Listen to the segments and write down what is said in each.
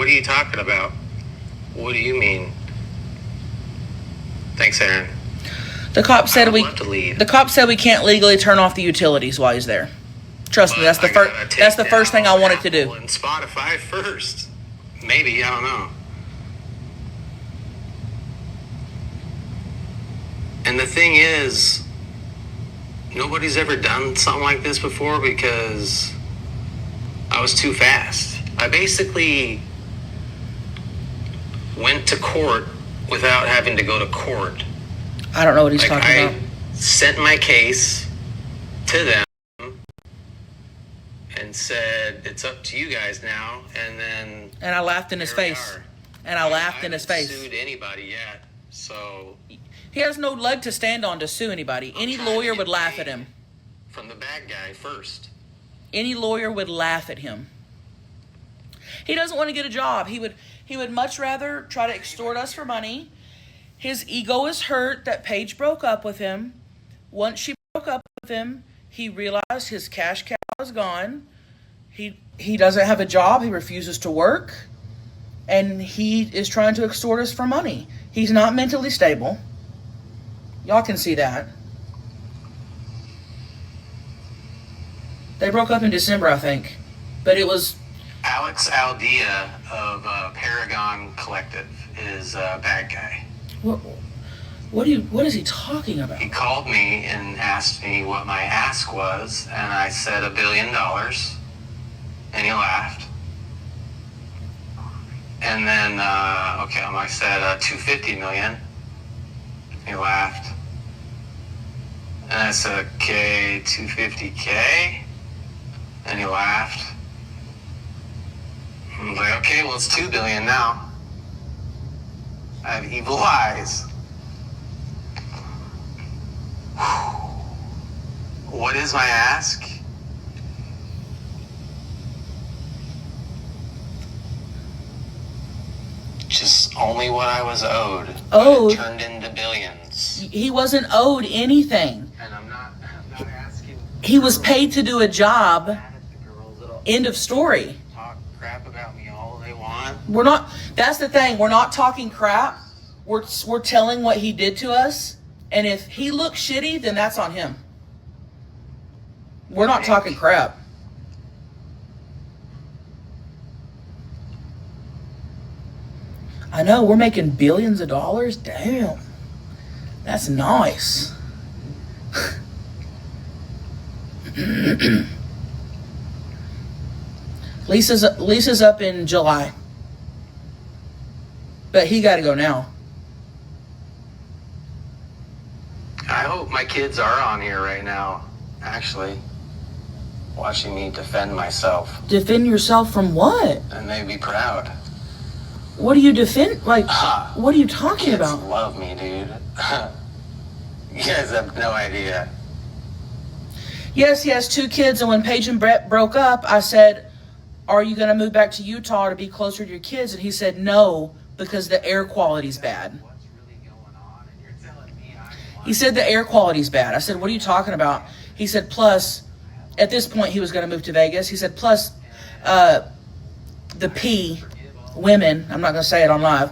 What are you talking about? What do you mean? Thanks, Aaron. The cop said I would love to leave. The cop said we can't legally turn off the utilities while he's there. Trust me, that's the first. That's the first thing I wanted to do. And Spotify first, maybe, I don't know. And the thing is, nobody's ever done something like this before because I was too fast. I basically went to court without having to go to court. I don't know what he's talking about. I sent my case to them and said, it's up to you guys now. And I laughed in his face. And I laughed in his face. I haven't sued anybody yet, so... He has no leg to stand on to sue anybody. Any lawyer would laugh at him. From the bad guy first. Any lawyer would laugh at him. He doesn't want to get a job. He would much rather try to extort us for money. His ego is hurt that Paige broke up with him. Once she broke up with him, he realized his cash cow is gone. He doesn't have a job. He refuses to work. And he is trying to extort us for money. He's not mentally stable. Y'all can see that. They broke up in December, I think. But it was... Alex Aldea of Paragon Collective is a bad guy. What is he talking about? He called me and asked me what my ask was, and I said $1 billion, and he laughed. And then, I said $250 million. He laughed. And I said, okay, $250K. And he laughed. I was like, okay, well, it's $2 billion now. I have evil eyes. What is my ask? Just only what I was owed. Owed? It turned into billions. He wasn't owed anything. And I'm not asking. He was paid to do a job. End of story. Talk crap about me all they want. We're not. That's the thing. We're not talking crap. We're telling what he did to us. And if he looks shitty, then that's on him. We're not talking crap. I know, we're making billions of dollars. Damn. That's nice. Lisa's up in July. But he got to go now. I hope my kids are on here right now, actually, watching me defend myself. Defend yourself from what? And they'd be proud. What do you defend? Like, what are you talking about? Kids love me, dude. You guys have no idea. Yes, he has 2 kids, and when Paige and Brett broke up, I said, are you going to move back to Utah to be closer to your kids? And he said, no, because the air quality's bad. He said the air quality's bad. I said, what are you talking about? He said, plus, at this point, he was going to move to Vegas. He said, plus, the P, women, I'm not going to say it on live,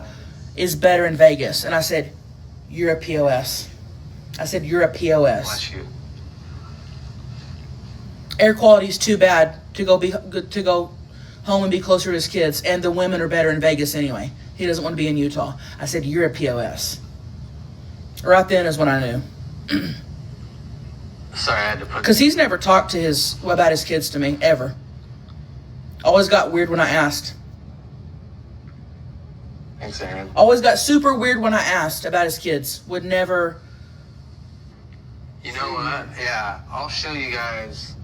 is better in Vegas. And I said, you're a POS. I said, you're a POS. Bless you. Air quality's too bad to go home and be closer to his kids. And the women are better in Vegas anyway. He doesn't want to be in Utah. I said, you're a POS. Right then is when I knew. Sorry, I had to put... Because he's never talked about his kids to me, ever. Always got weird when I asked. Thanks, Aaron. Always got super weird when I asked about his kids. Would never... You know what? Yeah, I'll show you guys.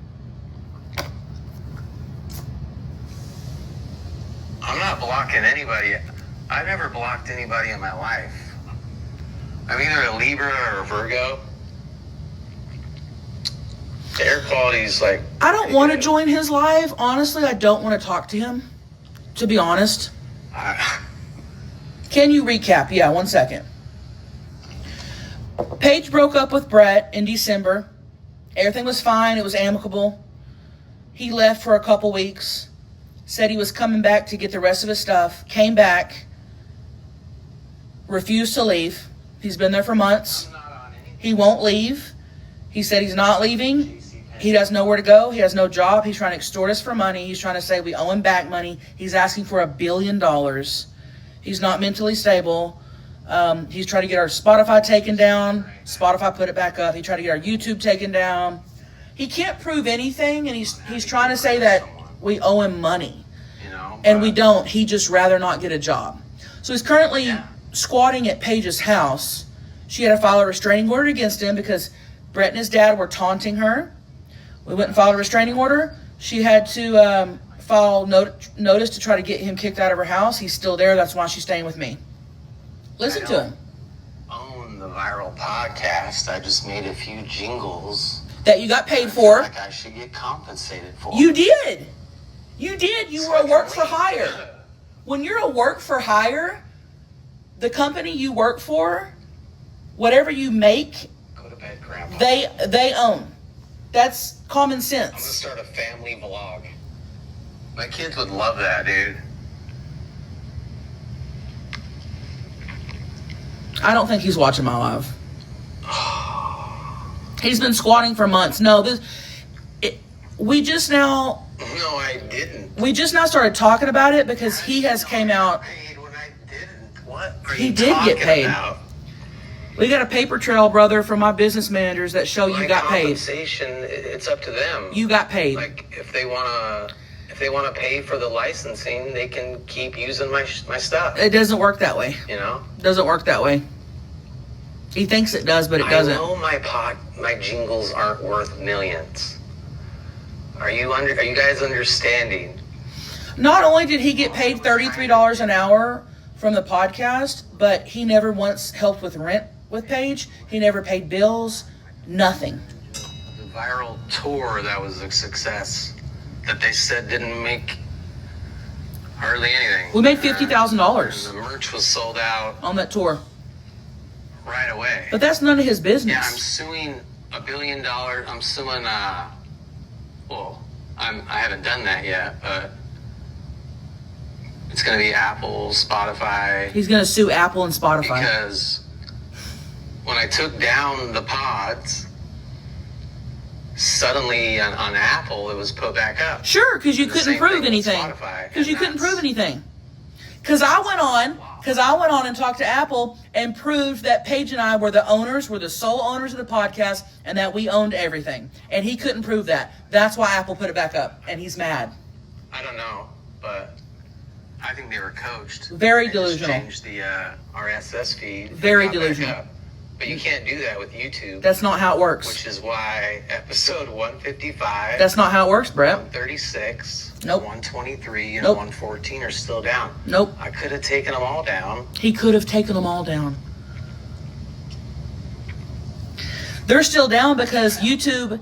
I'm not blocking anybody. I've never blocked anybody in my life. I'm either a Libra or a Virgo. The air quality's like... I don't want to join his live. Honestly, I don't want to talk to him. To be honest. Can you recap? Yeah, 1 second. Paige broke up with Brett in. Everything was fine. It was amicable. He left for a couple weeks. said he was coming back to get the rest of his stuff, came back, refused to leave. He's been there for months. He won't leave. He said he's not leaving. He doesn't know where to go. He has no job. He's trying to extort us for money. He's trying to say we owe him back money. He's asking for $1 billion. He's not mentally stable. He's trying to get our Spotify taken down. Spotify put it back up. He tried to get our YouTube taken down. He can't prove anything, and he's trying to say that we owe him money. And we don't. He'd just rather not get a job. So he's currently squatting at Paige's house. She had to file a restraining order against him because Brett and his dad were taunting her. We went and filed a restraining order. She had to file notice to try to get him kicked out of her house. He's still there. That's why she's staying with me. Listen to him. Own the viral podcast. I just made a few jingles That you got paid for. Like I should get compensated for. You did. You did. You were a work for hire. When you're a work for hire, the company you work for, whatever you make, Go to bed, Grandpa. they own. That's common I'm sense. gonna start a family vlog. My kids would love that, dude. I don't think he's watching my live. He's been squatting for months. No, we just now started talking about it because he has came out. Paid when I didn't. What are He you did get talking paid. about? We got a paper trail, brother, from my business managers that show you got paid. Compensation, it's up to them. You got paid. Like if they wanna pay for the licensing, they can keep using my stuff. It doesn't work that way. You know. Doesn't work that way. He thinks it does, but it doesn't. I know my jingles aren't worth millions. Are you guys understanding? Not only did he get paid $33 an hour from the podcast, but he never once helped with rent with Paige. He never paid bills, nothing. The viral tour that was a success that they said didn't make hardly anything. We made $50,000 The merch was sold out on that tour. right away. But that's none of his business. Yeah, I'm suing $1 billion. I'm suing, well, I haven't done that yet, but it's going to be Apple, Spotify. He's going to sue Apple and Spotify. Because when I took down the pods, suddenly on Apple, it was put back up. Sure, because you The couldn't same prove thing with anything. Spotify, Because you and couldn't that's- prove anything. Because I went on and talked to Apple and proved that Paige and I were the sole owners of the podcast, and that we owned everything. And he couldn't prove that. That's why Apple put it back up, and he's mad. I don't know, but I think they were coached. Very They just delusional. changed the RSS feed. and Very got back delusional. up. But you can't do that with YouTube. That's not how it works. Which is why episode 155, That's not how it works, Brett. 136, Nope. 123, and Nope. 114 are still down. Nope. I could have taken them all down. He could have taken them all down. They're still down because YouTube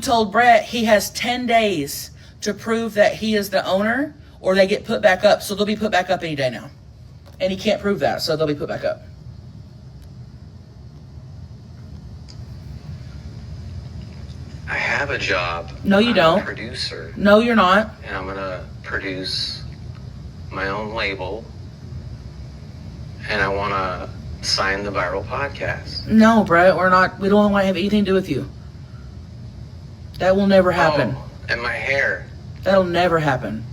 told Brett he has 10 days to prove that he is the owner, or they get put back up. So they'll be put back up any day now. And he can't prove that, so they'll be put back up. I have a job. No, you I'm don't. a producer, No, you're not. and I'm gonna produce my own label, and I want to sign the viral podcast. No, Brett, we don't want to have anything to do with you. That will never happen. Oh, and my hair. That'll never happen.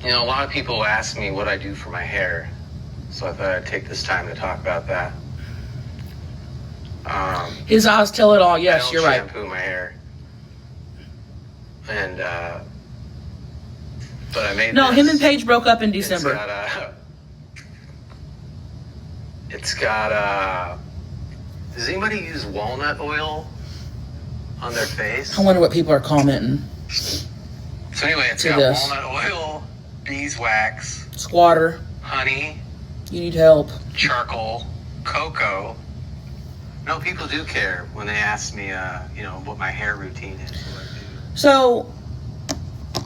You know, a lot of people ask me what I do for my hair, so I thought I'd take this time to talk about that. His eyes tell it all. I Yes, don't you're right. shampoo my hair. And, but I made No, this. him and Paige broke up in December. It's got does anybody use walnut oil on their face? I wonder what people are commenting. So anyway, it's To got this. walnut oil, beeswax, Squatter, honey, you need help. charcoal, cocoa. No, people do care when they ask me, what my hair routine is. What I do. So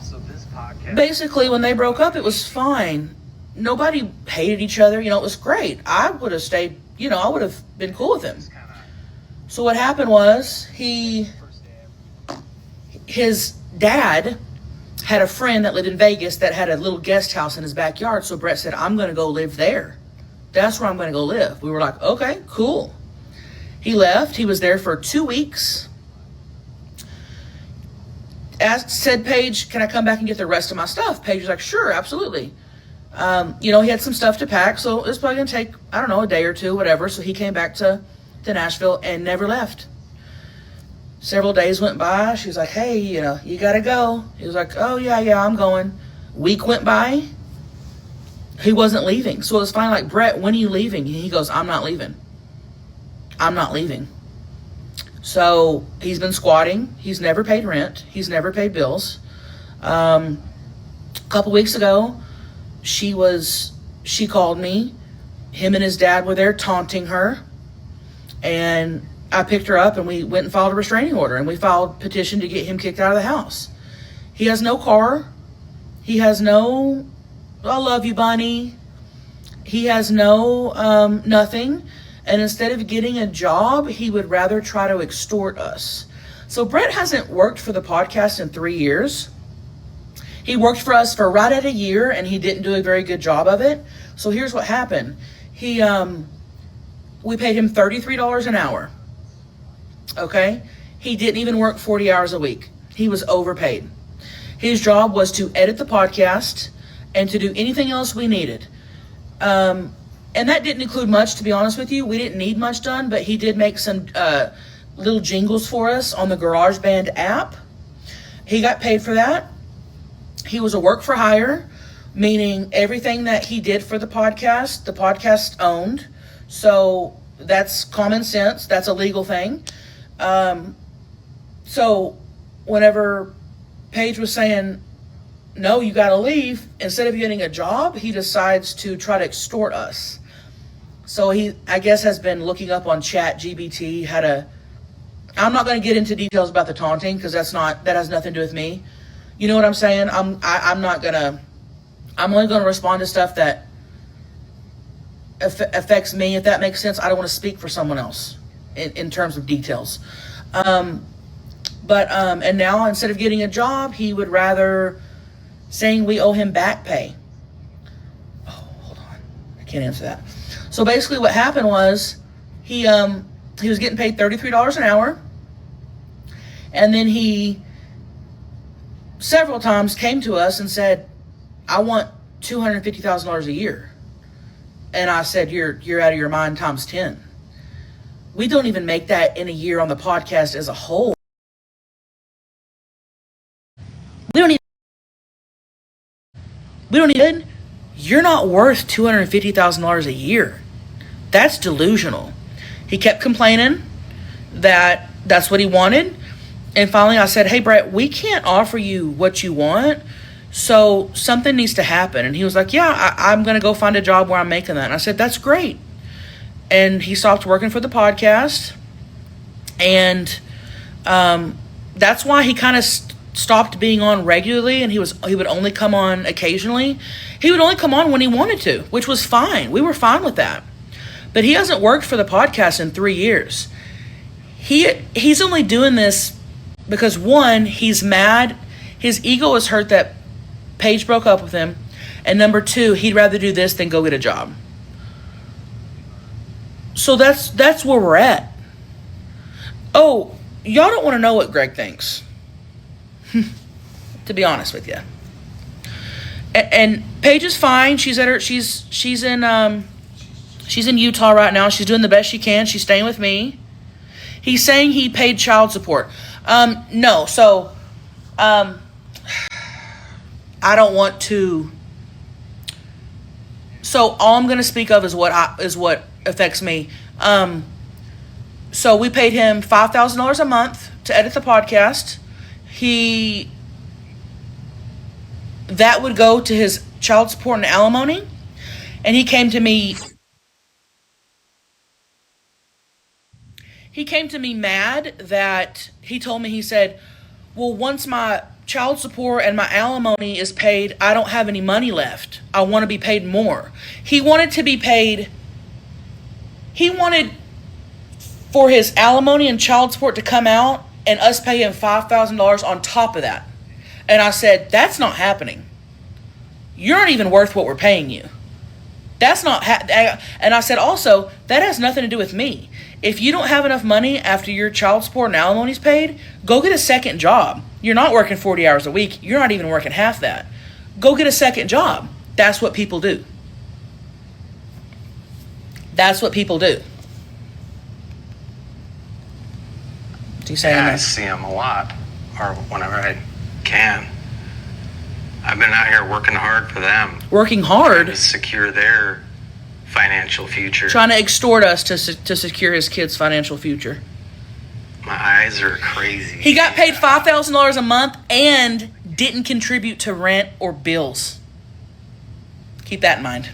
So this podcast. basically, when they broke up, it was fine. Nobody hated each other. It was great. I would have stayed, I would have been cool with him. So what happened was his dad had a friend that lived in Vegas that had a little guest house in his backyard. So Brett said, I'm going to go live there. That's where I'm going to go live. We were like, okay, cool. He left. He was there for 2 weeks. Said Paige, can I come back and get the rest of my stuff? Paige was like, sure, absolutely. He had some stuff to pack, so it was probably going to take, I don't know, a day or two, whatever. So he came back to Nashville and never left. Several days went by. She was like, hey, you got to go. He was like, oh, yeah, I'm going. Week went by. He wasn't leaving. So it was finally like, Brett, when are you leaving? And he goes, I'm not leaving. I'm not leaving. So he's been squatting. He's never paid rent. He's never paid bills. A couple weeks ago, she called me. Him and his dad were there taunting her. And I picked her up and we went and filed a restraining order. And we filed a petition to get him kicked out of the house. He has no car. He has no, I love you, Bunny. He has no nothing. And instead of getting a job, he would rather try to extort us. So Brett hasn't worked for the podcast in 3 years. He worked for us for right at a year, and he didn't do a very good job of it. So here's what happened. We paid him $33 an hour. Okay? He didn't even work 40 hours a week. He was overpaid. His job was to edit the podcast and to do anything else we needed. And that didn't include much, to be honest with you. We didn't need much done, but he did make some little jingles for us on the GarageBand app. He got paid for that. He was a work for hire, meaning everything that he did for the podcast owned. So that's common sense. That's a legal thing. So whenever Paige was saying, no, you got to leave, instead of getting a job, he decides to try to extort us. So he, I guess, has been looking up on ChatGPT how to, I'm not going to get into details about the taunting because that has nothing to do with me. You know what I'm saying? I'm only going to respond to stuff that affects me, if that makes sense. I don't want to speak for someone else in terms of details. And now instead of getting a job, he would rather saying we owe him back pay. Oh, hold on. I can't answer that. So basically what happened was he was getting paid $33 an hour. And then he several times came to us and said, I want $250,000 a year. And I said, you're out of your mind times 10. We don't even make that in a year on the podcast as a whole. We don't even, you're not worth $250,000 a year. That's delusional. He kept complaining that that's what he wanted. And finally I said, hey, Brett, we can't offer you what you want. So something needs to happen. And he was like, yeah, I'm going to go find a job where I'm making that. And I said, that's great. And he stopped working for the podcast. And that's why he kind of stopped being on regularly, and he would only come on occasionally. He would only come on when he wanted to, which was fine. We were fine with that. But he hasn't worked for the podcast in 3 years. He's only doing this because, one, he's mad. His ego is hurt that Paige broke up with him. And number two, he'd rather do this than go get a job. So that's where we're at. Oh, y'all don't want to know what Greg thinks. To be honest with you. And Paige is fine. She's in Utah right now. She's doing the best she can. She's staying with me. He's saying he paid child support. No. So I don't want to. So all I'm going to speak of is what affects me. So we paid him $5,000 a month to edit the podcast. That would go to his child support and alimony. And he came to me mad that he told me, he said, well, once my child support and my alimony is paid, I don't have any money left. I want to be paid more. He wanted for his alimony and child support to come out and us pay him $5,000 on top of that. And I said, that's not happening. You're not even worth what we're paying you. That's not, and I said also, that has nothing to do with me. If you don't have enough money after your child support and alimony's paid, go get a second job. You're not working 40 hours a week. You're not even working half that. Go get a second job. That's what people do. That's what people do. Do you say Yeah, I anything? see them a lot, or whenever I can. I've been out here working hard for them. Working hard? To secure their financial future. Trying to extort us to secure his kid's financial future. My eyes are crazy. He got paid $5,000 a month and didn't contribute to rent or bills. Keep that in mind.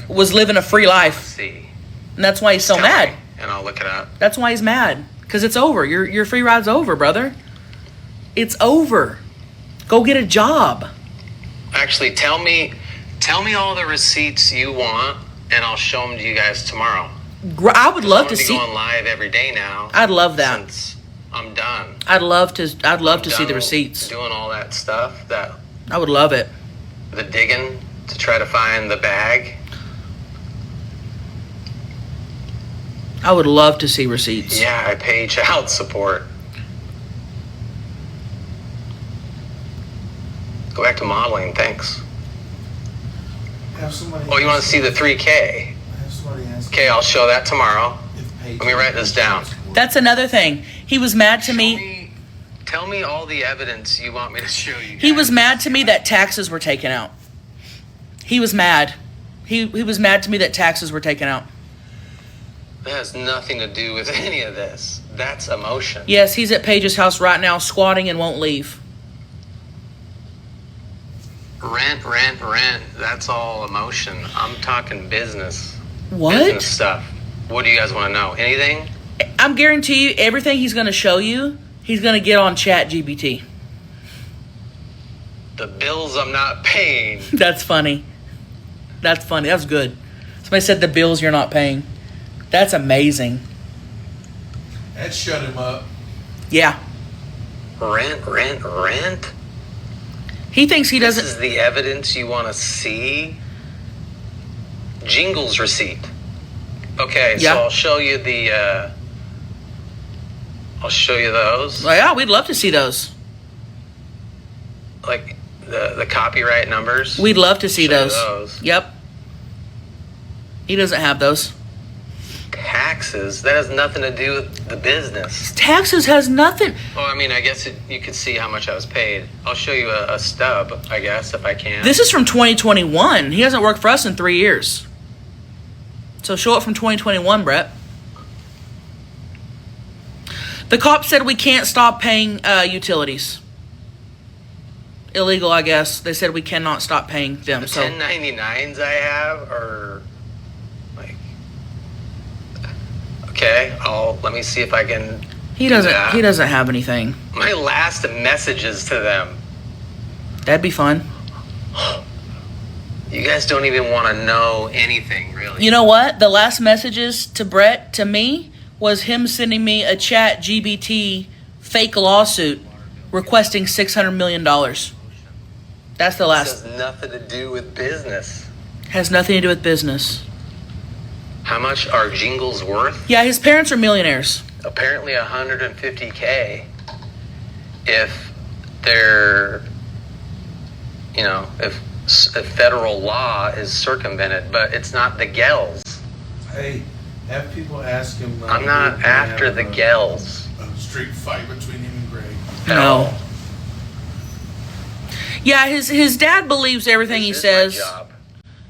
Was living a free life. Let's see. And that's why he's so Tell mad. me, and I'll look it up. That's why he's mad. Because it's over. Your free ride's over, brother. It's over. Go get a job. Actually, tell me all the receipts you want, and I'll show them to you guys tomorrow. I would love to I'm see. going live every day now. I'd love that. Since I'm done. I'd love to see the receipts. Doing all that stuff, I would love it. the digging to try to find the bag. I would love to see receipts. Yeah, I pay child support. Go back to modeling, thanks. Have somebody Oh, you want to see the 3K? have somebody ask Okay, I'll show that tomorrow. if Paige- Let me write this down. That's another thing. He was mad to me. Tell me all the evidence you want me to show you. He was guys. mad to me that taxes were taken out. He was mad. He was mad to me that taxes were taken out. That has nothing to do with any of this. That's emotion. Yes, he's at Paige's house right now squatting and won't leave. Rent. That's all emotion. I'm talking business. What? Business stuff. What do you guys want to know? Anything? I'm guarantee you everything he's going to show you, he's going to get on Chat GBT. The bills I'm not paying. That's funny. That's funny. That's good. Somebody said the bills you're not paying. That's amazing. That shut him up. Yeah. Rent? He thinks he This doesn't. is the evidence you want to see? Jingles receipt. Okay, Yeah. so I'll show you the, I'll show you those. Well, yeah, we'd love to see those. Like the copyright numbers. We'd love to see Show you those. those. Yep. He doesn't have those. Taxes. That has nothing to do with the business. Taxes has nothing. Well, I mean, I guess you could see how much I was paid. I'll show you a stub, I guess, if I can. This is from 2021. He hasn't worked for us in 3 years. So show it from 2021, Brett. The cop said we can't stop paying utilities. Illegal, I guess. They said we cannot stop paying them. The So 1099s I have are like, okay, let me see if I can. he do doesn't. that. He doesn't have anything. My last messages to them. That'd be fun. You guys don't even want to know anything, really. You know what? The last messages to Brett to me was him sending me a Chat GBT fake lawsuit requesting $600 million. That's the This last. has nothing to do with business. Has nothing to do with business. How much are jingles worth? Yeah, his parents are millionaires. Apparently $150K if they're, if federal law is circumvented, but it's not the gels. Hey, have people ask him. I'm not if they after have the gels. A street fight between him and Greg. No. Yeah, his dad believes everything he This is says, my job.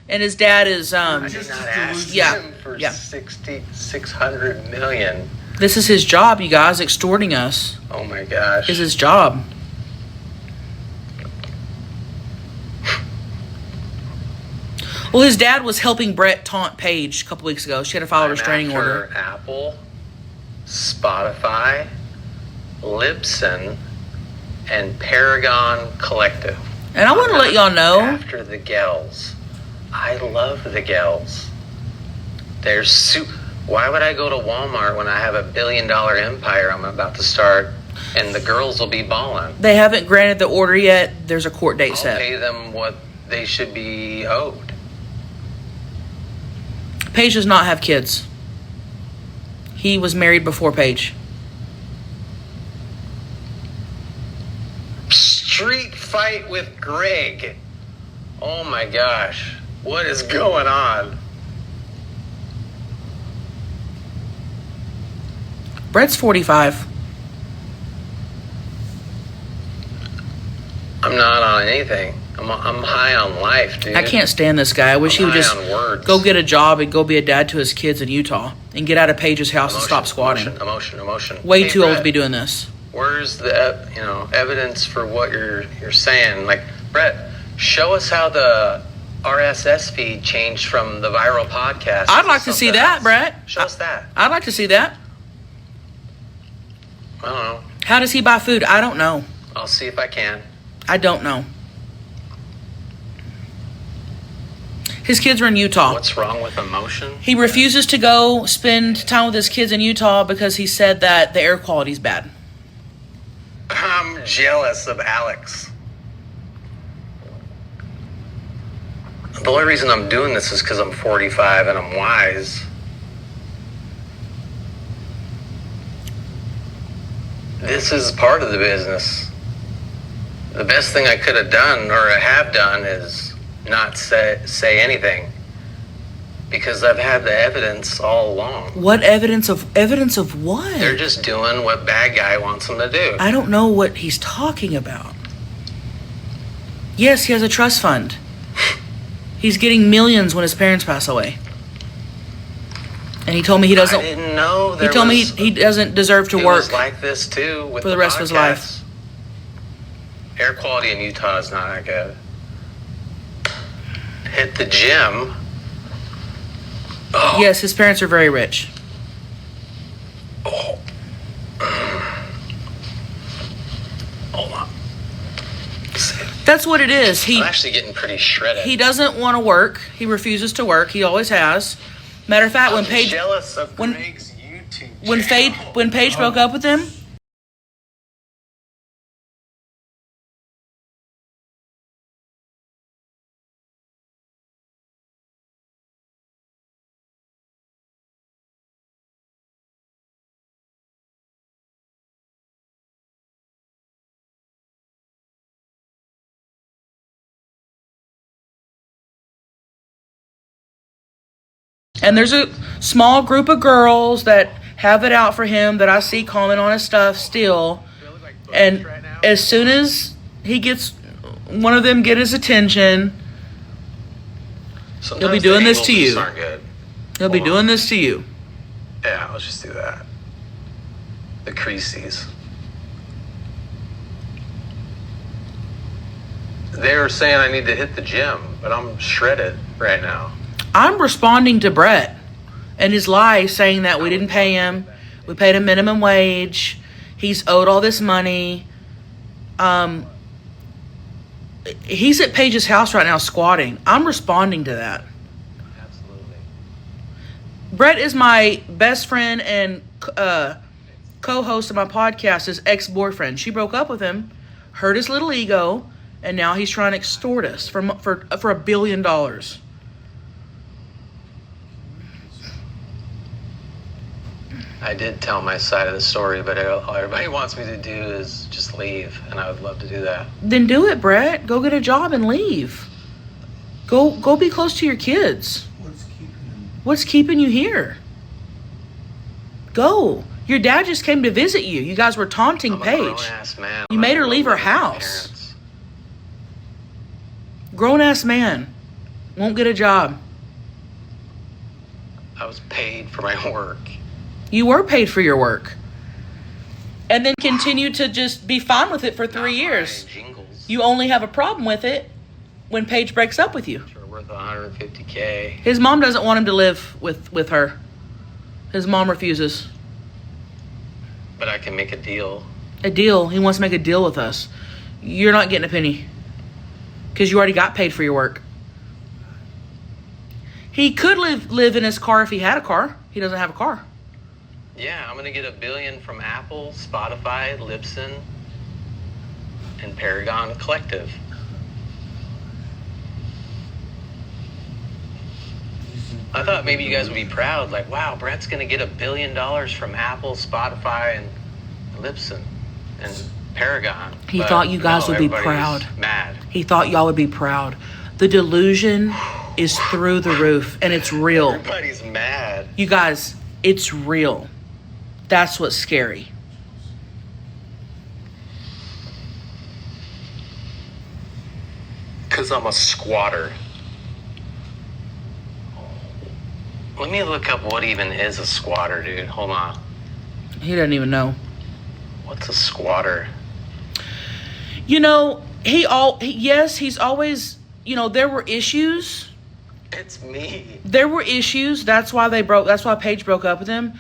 and his dad is I did Just not as ask delusional. Yeah, him for yeah. 600 million. This is his job, you guys, extorting us. Oh my gosh. Is his job. Well, his dad was helping Brett taunt Paige a couple weeks ago. She had to file a I'm restraining after order. Apple, Spotify, Libsyn, and Paragon Collective. And I want to let y'all know, After the gels. I love the gels. They're why would I go to Walmart when I have a $1 billion empire I'm about to start and the girls will be balling. They haven't granted the order yet. There's a court date I'll set. pay them what they should be owed. Paige does not have kids. He was married before Paige. Street fight with Greg. Oh my gosh. What is going on? Brett's 45. I'm not on anything. I'm high on life, dude. I can't stand this guy. I wish he would just high on words. go get a job and go be a dad to his kids in Utah and get out of Paige's house and stop squatting. Emotion. Way Hey, too old Brett, to be doing this. Where's the evidence for what you're saying? Like, Brett, show us how the RSS feed changed from the viral podcast. I'd like to see that, Brett. Show us that. I'd like to see that. I don't know. How does he buy food? I don't know. I'll see if I can. I don't know. His kids are in Utah. What's wrong with emotion? He refuses to go spend time with his kids in Utah because he said that the air quality is bad. I'm jealous of Alex. The only reason I'm doing this is because I'm 45 and I'm wise. This is part of the business. The best thing I could have done or have done is not say anything, because I've had the evidence all along. What evidence of what? They're just doing what bad guy wants them to do. I don't know what he's talking about. Yes, he has a trust fund. He's getting millions when his parents pass away. And he told me he doesn't. I didn't know there He told me was- he doesn't deserve to it work was like this too with for the rest of his life. Air quality in Utah is not that good. Hit the gym. Oh. Yes, his parents are very rich. Oh. Hold on. That's what it is. I'm actually getting pretty shredded. He doesn't want to work. He refuses to work. He always has. Matter of fact, when Paige jealous of when- Greg's YouTube when Paige broke up with him, and there's a small group of girls that have it out for him that I see comment on his stuff still. And as soon as he gets one of them get his attention, Sometimes he'll be the doing this angles to you. just aren't good. He'll be Hold doing on. this to you. Yeah, let's just do that. The creases. They were saying I need to hit the gym, but I'm shredded right now. I'm responding to Brett and his lie, saying that we didn't pay him. We paid him minimum wage. He's owed all this money. He's at Paige's house right now squatting. I'm responding to that. Absolutely. Brett is my best friend and co-host of my podcast, his ex-boyfriend. She broke up with him, hurt his little ego, and now he's trying to extort us for $1 billion. I did tell my side of the story, but all everybody wants me to do is just leave, and I would love to do that. Then do it, Brett. Go get a job and leave. Go be close to your kids. What's keeping you here? Go. Your dad just came to visit you. You guys were taunting I'm a Paige. grown-ass man. You made her leave her I'm not living with my house. parents. Grown-ass man. Won't get a job. I was paid for my work. You were paid for your work. And then continue to just be fine with it for 3 years. Not my jingles. You only have a problem with it when Paige breaks up with you. Which are worth $150K. His mom doesn't want him to live with her. His mom refuses. But I can make a deal. A deal. He wants to make a deal with us. You're not getting a penny. Because you already got paid for your work. He could live in his car if he had a car. He doesn't have a car. Yeah, I'm gonna get $1 billion from Apple, Spotify, Libsyn, and Paragon Collective. I thought maybe you guys would be proud, like, wow, Brett's gonna get $1 billion from Apple, Spotify, and Libsyn, and Paragon. He But thought you guys no, would be everybody's proud. Mad. He thought y'all would be proud. The delusion is through the roof, and it's real. Everybody's mad. You guys, it's real. That's what's scary. Because I'm a squatter. Let me look up what even is a squatter, dude. Hold on. He doesn't even know. What's a squatter? You know, he's always, you know, there were issues. It's me. There were issues. That's why Paige broke up with him.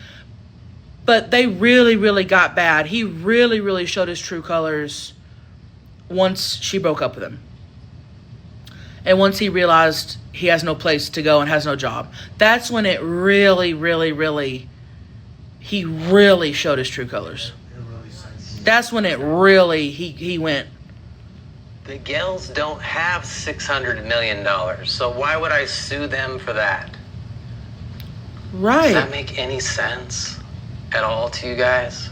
But they really, really got bad. He really, really showed his true colors once she broke up with him. And once he realized he has no place to go and has no job. That's when it really, really, really, he really showed his true colors. That's when it really, he went. The Gels don't have $600 million, so why would I sue them for that? Right. Does that make any sense at all to you guys?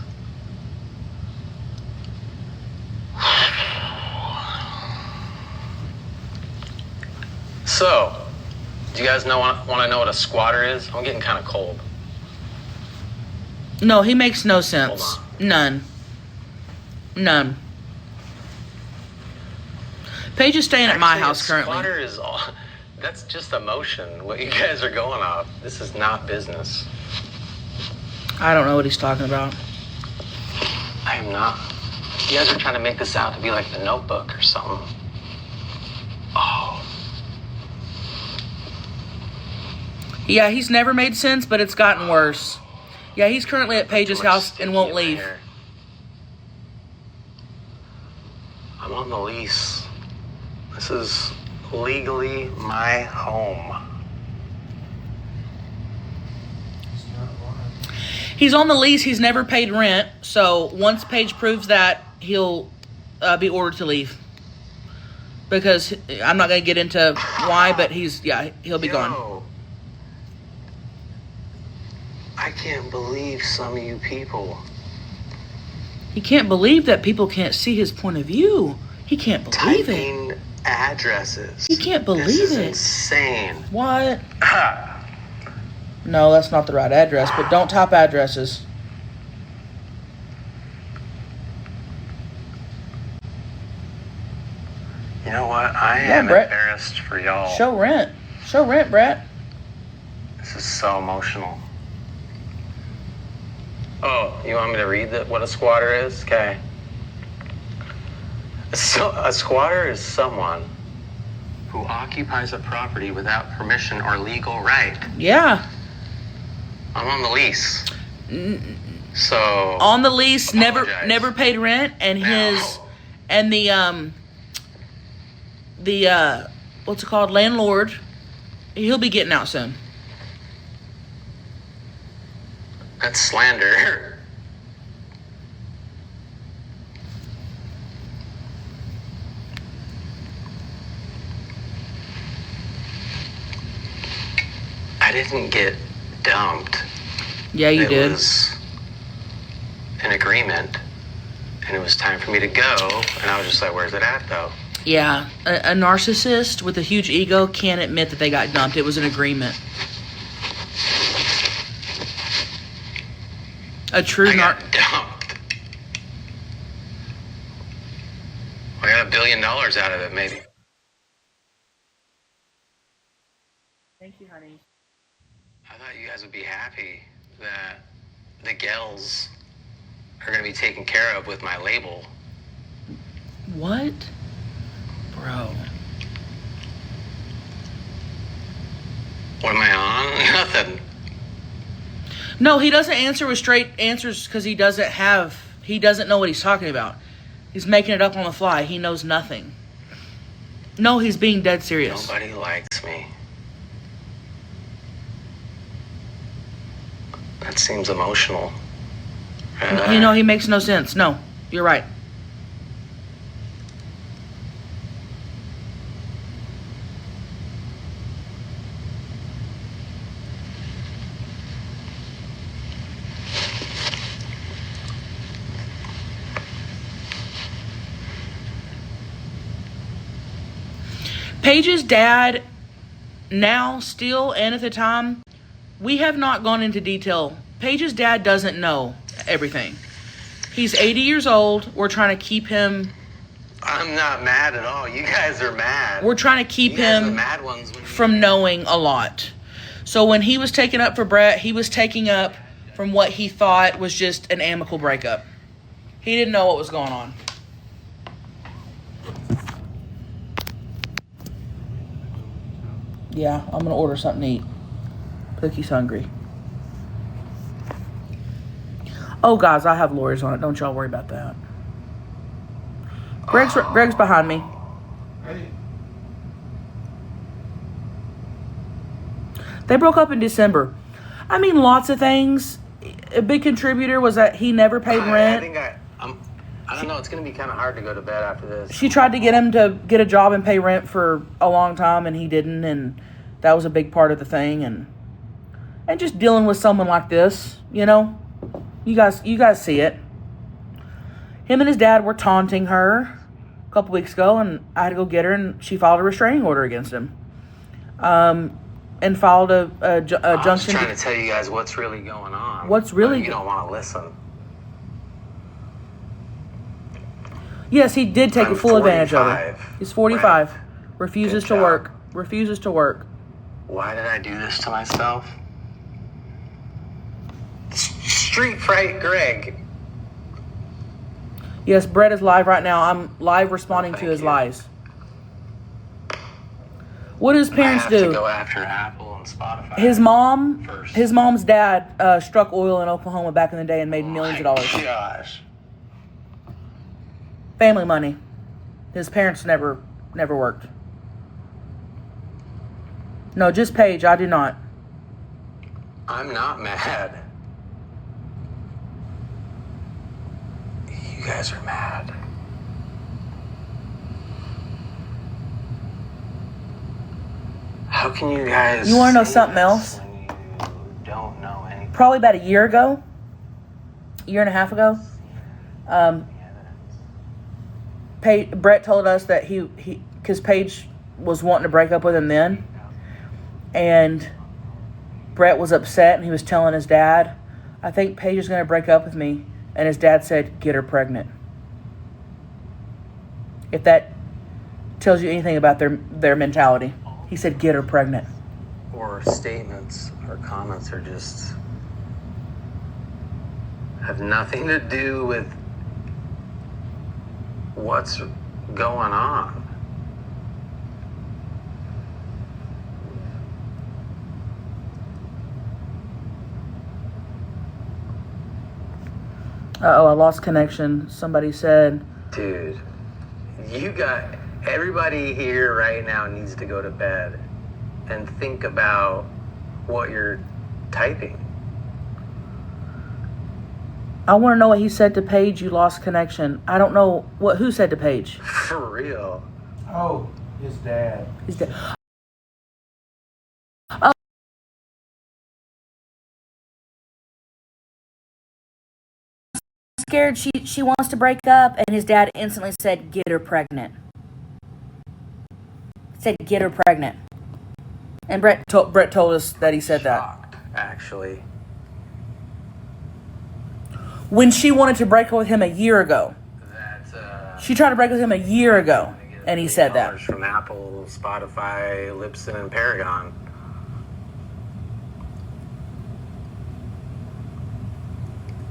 So, do you guys want to know what a squatter is? I'm getting kind of cold. No, he makes no sense. Hold None. Paige is staying at my house currently. Squatter is all. That's just emotion. What you guys are going off. This is not business. I don't know what he's talking about. I am not. You guys are trying to make this out to be like The Notebook or something. Oh. Yeah, he's never made sense, but it's gotten worse. Yeah, he's currently at Paige's house and won't leave. I'm on the lease. This is legally my home. He's on the lease. He's never paid rent. So once Paige proves that, he'll be ordered to leave. Because I'm not going to get into why, but he'll be gone. I can't believe some of you people. He can't believe that people can't see his point of view. He can't believe Typing addresses. He can't believe this is it. Insane. What? No, that's not the right address, but don't type addresses. You know what? I am Brett. embarrassed for y'all. Show rent, Brett. This is so emotional. Oh, you want me to read what a squatter is? Okay. So, a squatter is someone who occupies a property without permission or legal right. Yeah. I'm on the lease. So on the lease, apologize. never paid rent, and the what's it called, landlord, he'll be getting out soon. That's slander. I didn't get dumped. Yeah, you did. It was an agreement, and it was time for me to go, and I was just like, where's it at, though? Yeah, a narcissist with a huge ego can't admit that they got dumped. It was an agreement. A true I got dumped. I got $1 billion out of it, maybe. Thank you, honey. I thought you guys would be happy that the Gels are going to be taken care of with my label. What? Bro. What am I on? Nothing. No, he doesn't answer with straight answers because he doesn't know what he's talking about. He's making it up on the fly. He knows nothing. No, he's being dead serious. Nobody likes me. That seems emotional. He makes no sense. No, you're right. Paige's dad, now, still, and at the time, we have not gone into detail. Paige's dad doesn't know everything. He's 80 years old. We're trying to keep him. I'm not mad at all. You guys are mad. We're trying to keep You guys are the him mad ones from knowing a lot. So when he was taking up for Brett, he was taking up from what he thought was just an amicable breakup. He didn't know what was going on. Yeah, I'm going to order something to eat. Cookie's hungry. Oh, guys, I have lawyers on it. Don't y'all worry about that. Greg's behind me. Hey, They broke up in December. I mean, lots of things. A big contributor was that he never paid rent. I don't know. It's going to be kind of hard to go to bed after this. She tried to get him to get a job and pay rent for a long time, and he didn't, and that was a big part of the thing. And just dealing with someone like this, you know, you guys see it. Him and his dad were taunting her a couple weeks ago, and I had to go get her, and she filed a restraining order against him, and filed a I'm just junction. trying to tell you guys what's really going on. What's really But you don't want to listen. Yes, he did take I'm full advantage of it. 45. He's 45. Right. Refuses Good to job. work. Refuses to work. Why did I do this to myself? Street fright Greg. Yes, Brett is live right now. I'm live responding to Thank his you. lies. What do his parents I have do? to go after Apple and Spotify. His first. mom's dad struck oil in Oklahoma back in the day and made millions of dollars. Gosh. Family money. His parents never worked. No, just Paige. I do not. I'm not mad. You guys are mad. How can you guys? You wanna know say something this else? when you don't know anything? Probably about a year and a half ago. Brett told us that he because Paige was wanting to break up with him then, and Brett was upset and he was telling his dad, I think Paige is going to break up with me, and his dad said, get her pregnant. If that tells you anything about their mentality, he said, get her pregnant. Or statements or comments are just have nothing to do with what's going on. Uh-oh, I lost connection. Somebody said, Dude, everybody here right now needs to go to bed and think about what you're typing. I want to know what he said to Paige. You lost connection. I don't know who said to Paige. For real. oh, his dad. He's dead. Scared she wants to break up, and his dad instantly said, get her pregnant. Said, get her pregnant. And Brett told us that he said that. Shocked, actually. When she wanted to break up with him a year ago. She tried to break up with him a year ago, and he said that. From Apple, Spotify, Libsyn, and Paragon.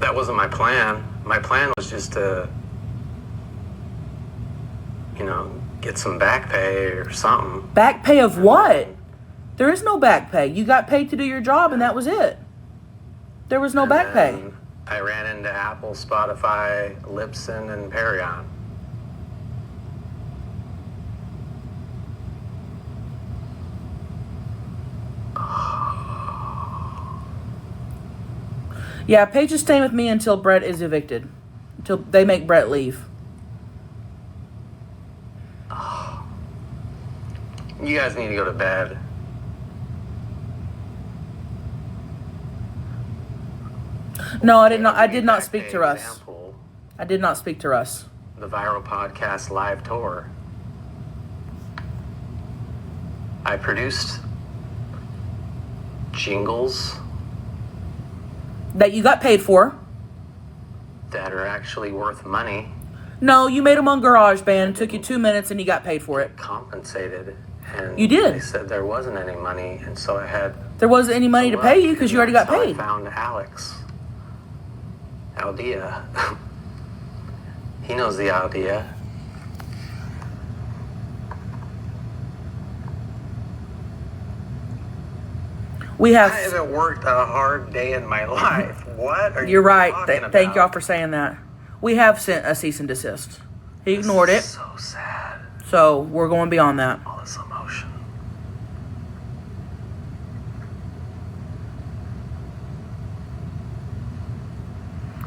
That wasn't my plan. My plan was just to, get some back pay or something. Back pay of what? There is no back pay. You got paid to do your job, and that was it. There was no back pay. And I ran into Apple, Spotify, Libsyn, and Paragon. Yeah, Paige is staying with me until Brett is evicted. Until they make Brett leave. You guys need to go to bed. No, I did not. I did not Back speak to to Russ. example, I did not speak to Russ. the Viral Podcast live tour. I produced jingles That you got paid for. that are actually worth money, No, you made them on GarageBand. It took you 2 minutes and you got paid for it. compensated, and You did. They said there wasn't any money, and so I had There wasn't any money to pay you because you already got So I paid. found Alex Aldea. He knows the Aldea. We I have. haven't worked a hard day in my life. What are you You're right. talking about? Thank y'all for saying that. We have sent a cease and desist. He ignored it, So sad. so we're going beyond that. All this emotion.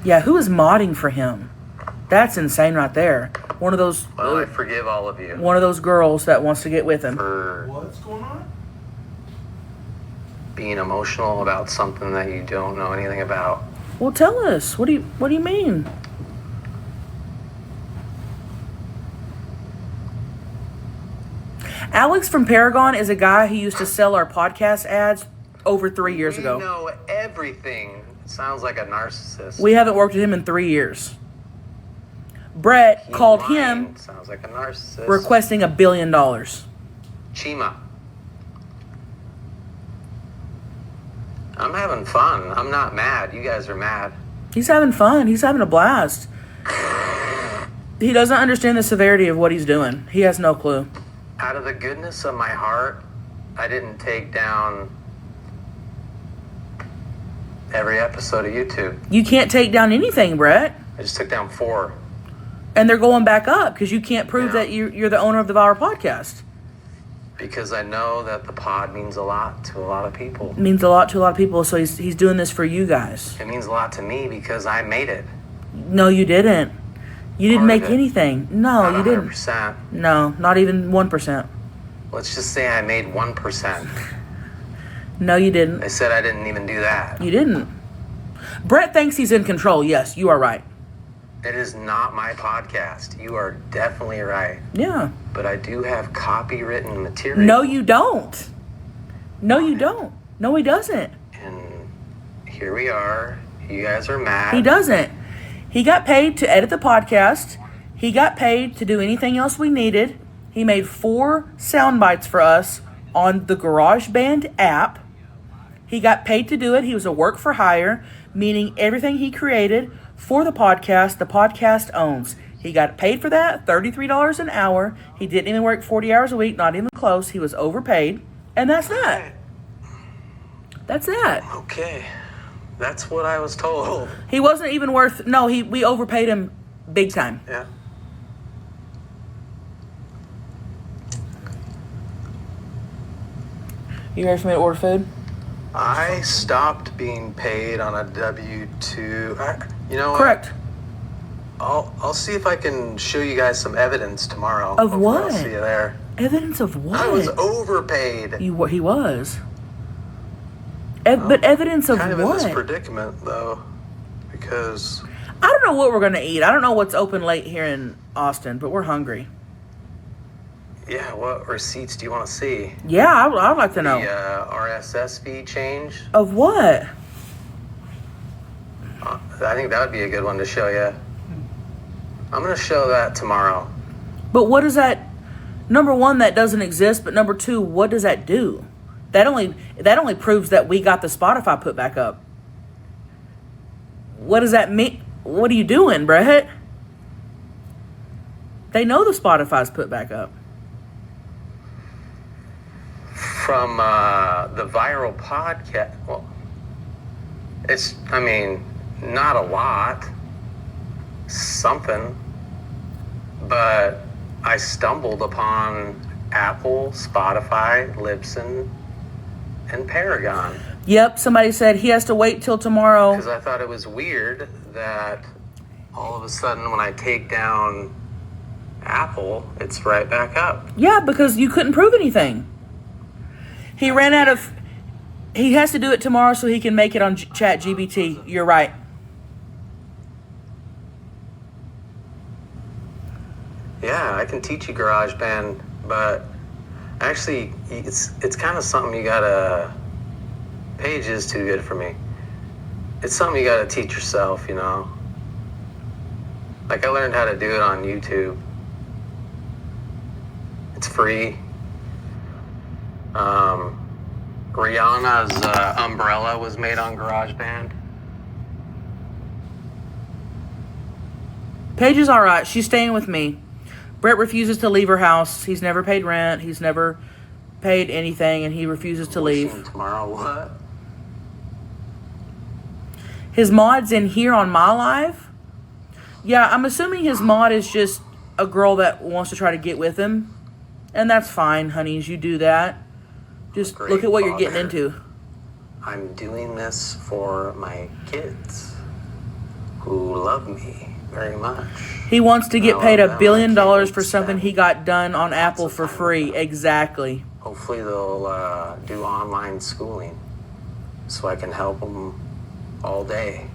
Yeah, who is modding for him? That's insane right there. One of those. Well, I forgive all of you One of those girls that wants to get with him. for What's going on? being emotional about something that you don't know anything about. Well, tell us. What do you mean? Alex from Paragon is a guy who used to sell our podcast ads over 3 years ago. You know everything. Sounds like a narcissist. We haven't worked with him in 3 years. Brett He's called lying. him Sounds like a narcissist. requesting $1 billion. Chima. I'm having fun. I'm not mad. You guys are mad. He's having fun. He's having a blast. He doesn't understand the severity of what he's doing. He has no clue. Out of the goodness of my heart, I didn't take down every episode of YouTube. You can't take down anything, Brett. I just took down 4. And they're going back up because you can't prove Yeah. that you're the owner of the Viral Podcast. Because I know that the pod means a lot to a lot of people. It means a lot to a lot of people, so he's doing this for you guys. It means a lot to me because I made it. No, you didn't. You didn't Part make of it. anything. No, Not you didn't. 100%. No, not even 1%. Let's just say I made 1%. No, you didn't. I said I didn't even do that. You didn't. Brett thinks he's in control. Yes, you are right. It is not my podcast. You are definitely right. Yeah. But I do have copywritten material. No, you don't. No, you don't. No, he doesn't. And here we are. You guys are mad. He doesn't. He got paid to edit the podcast. He got paid to do anything else we needed. He made 4 sound bites for us on the GarageBand app. He got paid to do it. He was a work for hire, meaning everything he created for the podcast owns. He got paid for that, $33 an hour. He didn't even work 40 hours a week, not even close. He was overpaid. And that's that. That's that. Okay. That's what I was told. He wasn't even worth, no, we overpaid him big time. Yeah. You ready for me to order food? I stopped being paid on a W-2. You know what? Correct. I'll see if I can show you guys some evidence tomorrow. Of Hopefully what? I'll see you there. Evidence of what? I was overpaid. He was. But evidence of Kind of what? in this predicament, though, because I don't know what we're going to eat. I don't know what's open late here in Austin, but we're hungry. yeah, what receipts do you want to see? Yeah, I'd like to know. The RSS feed change. Of what? I think that would be a good one to show you. I'm going to show that tomorrow. But what does that... Number one, that doesn't exist, but number two, what does that do? That only proves that we got the Spotify put back up. What does that mean? What are you doing, Brett? They know the Spotify's put back up. From the viral podcast, well, it's, I mean, not a lot, something, but I stumbled upon Apple, Spotify, Libsyn, and Paragon. Yep, somebody said he has to wait till tomorrow. Because I thought it was weird that all of a sudden when I take down Apple, it's right back up. Yeah, because you couldn't prove anything. He ran out of... He has to do it tomorrow so he can make it on Chat GBT. You're right. Yeah, I can teach you GarageBand, but actually, it's kind of something you gotta... Page is too good for me. It's something you gotta teach yourself, you know? Like, I learned how to do it on YouTube. It's free. Rihanna's Umbrella was made on GarageBand. Paige is all right. She's staying with me. Brett refuses to leave her house. He's never paid rent. He's never paid anything, and he refuses to leave. Tomorrow, what? His mod's in here on my live? Yeah, I'm assuming his mod is just a girl that wants to try to get with him. And that's fine, honeys. You do that. Just look at what you're getting into. I'm doing this for my kids who love me very much. He wants to get paid $1 billion for something he got done on Apple for free. Exactly. Hopefully they'll do online schooling so I can help them all day.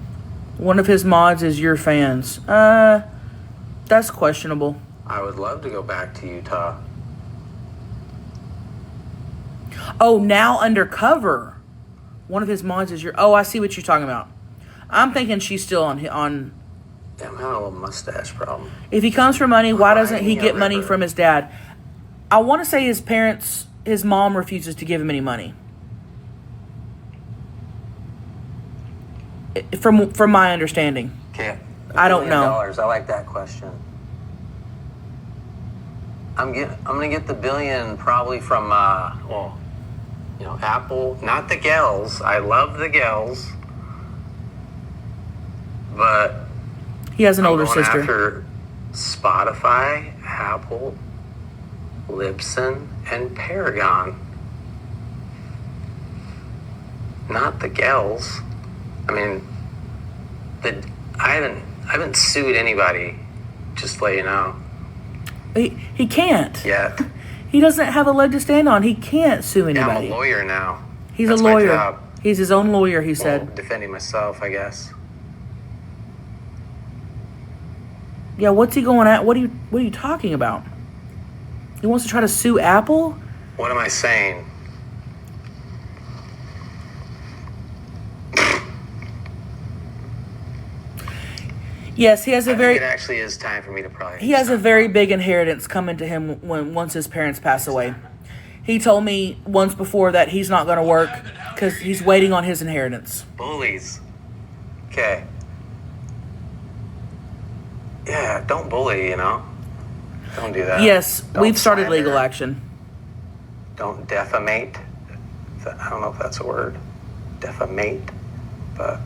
One of his mods is your fans. That's questionable. I would love to go back to Utah. Oh, now undercover. One of his mods is your... Oh, I see what you're talking about. I'm thinking she's still on... Yeah, I'm having a little mustache problem. If he comes for money, why doesn't he get money from his dad? I want to say his mom refuses to give him any money. From my understanding. Okay. I don't know. $1 billion. I like that question. I'm gonna get the billion probably from Apple, not the gals. I love the gals, but he has an older going sister. After Spotify, Apple, Libsyn, and Paragon. Not the gals. I mean, I haven't sued anybody. Just to let you know. He can't. Yet. He doesn't have a leg to stand on. He can't sue anybody. Yeah, I'm a lawyer now. That's a lawyer. My job. He's his own lawyer, he said. Defending myself, I guess. Yeah, what's he going at? What are you talking about? He wants to try to sue Apple? What am I saying? Yes, he has a very... It actually is time for me to probably... He has a very big inheritance coming to him once his parents pass away. He told me once before that he's not going to work because he's waiting on his inheritance. Bullies. Okay. Yeah, don't bully, you know? Don't do that. Yes, Don't we've started slander. legal action. Don't defamate. I don't know if that's a word. Defamate. But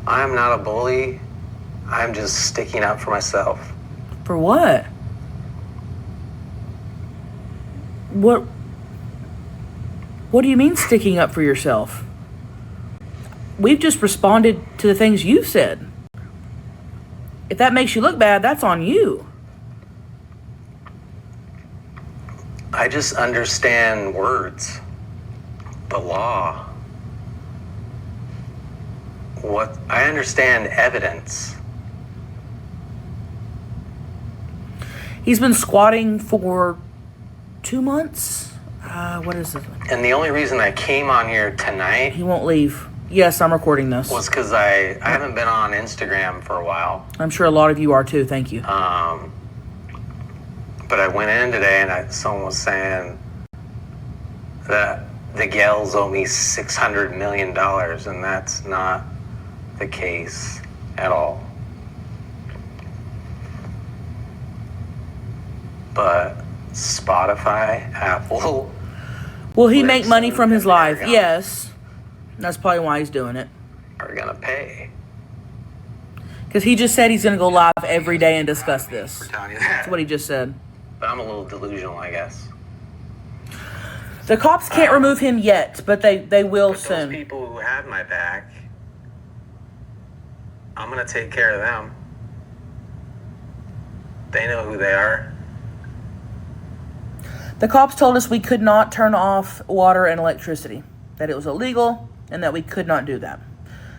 I'm not a bully. I'm just sticking up for myself. For what? What do you mean sticking up for yourself? We've just responded to the things you've said. If that makes you look bad, that's on you. I just understand words. The law. I understand evidence. He's been squatting for 2 months. What is it? And the only reason I came on here tonight... He won't leave. Yes, I'm recording this. ...was because I haven't been on Instagram for a while. I'm sure a lot of you are too. Thank you. But I went in today and someone was saying that the gals owe me $600 million, and that's not the case at all. But Spotify, Apple... Will he make money from his live? Yes. That's probably why he's doing it. Are going to pay. Because he just said he's going to go live every day and discuss this. For telling you that. That's what he just said. But I'm a little delusional, I guess. The cops can't remove him yet, but they will But soon. those people who had my back. I'm going to take care of them. They know who they are. The cops told us we could not turn off water and electricity, that it was illegal, and that we could not do that.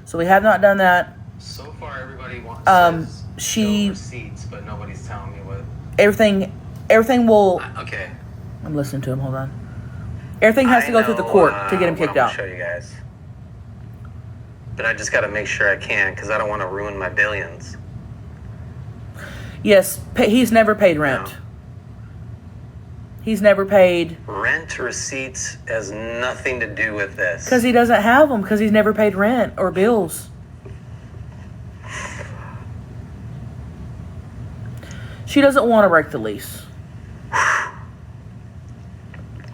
So we have not done that. So far, everybody wants receipts, but nobody's telling me what. Everything will. Okay. I'm listening to him. Hold on. Everything has to go through the court to get him kicked out. I'll show you guys. But I just got to make sure I can, because I don't want to ruin my billions. Yes, he's never paid rent. No. He's never paid. Rent receipts has nothing to do with this. Because he doesn't have them, because he's never paid rent or bills. She doesn't want to break the lease.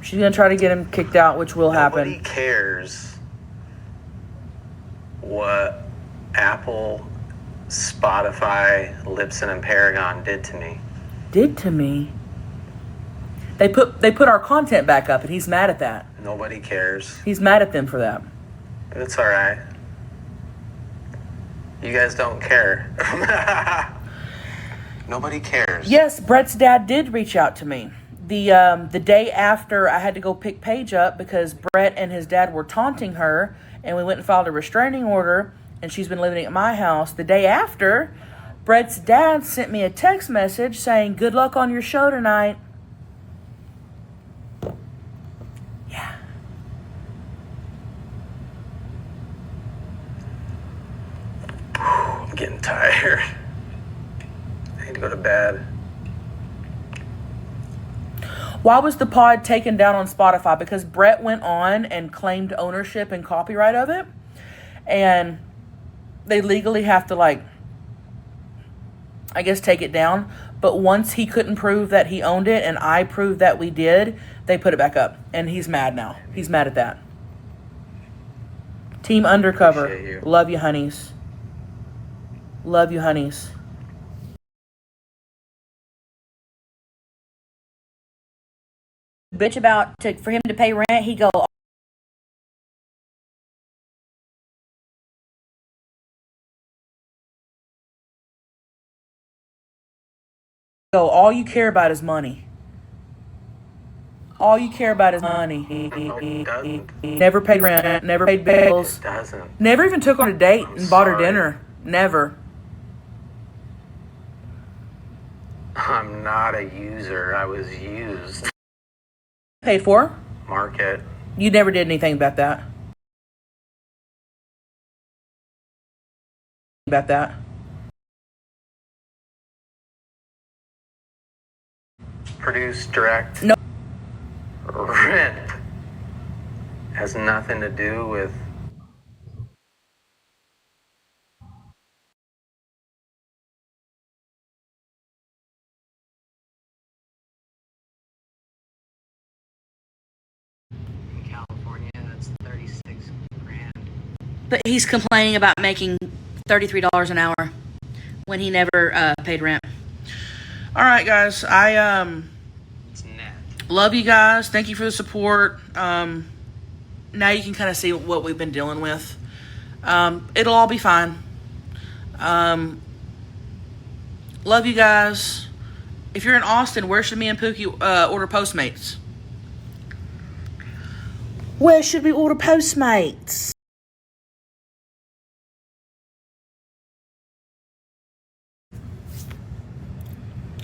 She's going to try to get him kicked out, which will happen. Nobody cares what Apple, Spotify, Libsyn, and Paragon did to me. Did to me? They put our content back up, and he's mad at that. Nobody cares. He's mad at them for that. It's all right. You guys don't care. Nobody cares. Yes, Brett's dad did reach out to me. The day after I had to go pick Paige up because Brett and his dad were taunting her, and we went and filed a restraining order, and she's been living at my house. The day after, Brett's dad sent me a text message saying, "Good luck on your show tonight." Yeah. I'm getting tired. I need to go to bed. Why was the pod taken down on Spotify? Because Brett went on and claimed ownership and copyright of it. And they legally have to, I guess, take it down. But once he couldn't prove that he owned it and I proved that we did, they put it back up. And he's mad now. He's mad at that. Team Undercover. Appreciate you. Love you, honeys. Love you, honeys. Bitch about for him to pay rent, he go, all you care about is money. All you care about is money. It doesn't. Never paid rent, never paid bills. It doesn't. Never even took her on a date and bought her sorry. dinner. Never. I'm not a user. I was used. Paid for? Market. You never did anything about that. About that. Produce, direct. No. Rent has nothing to do with. In California, that's 36 grand. But he's complaining about making $33 an hour when he never paid rent. All right, guys. I It's net. love you guys. Thank you for the support. Now you can kind of see what we've been dealing with. It'll all be fine. Love you guys. If you're in Austin, where should me and Pookie order Postmates? Where should we order Postmates?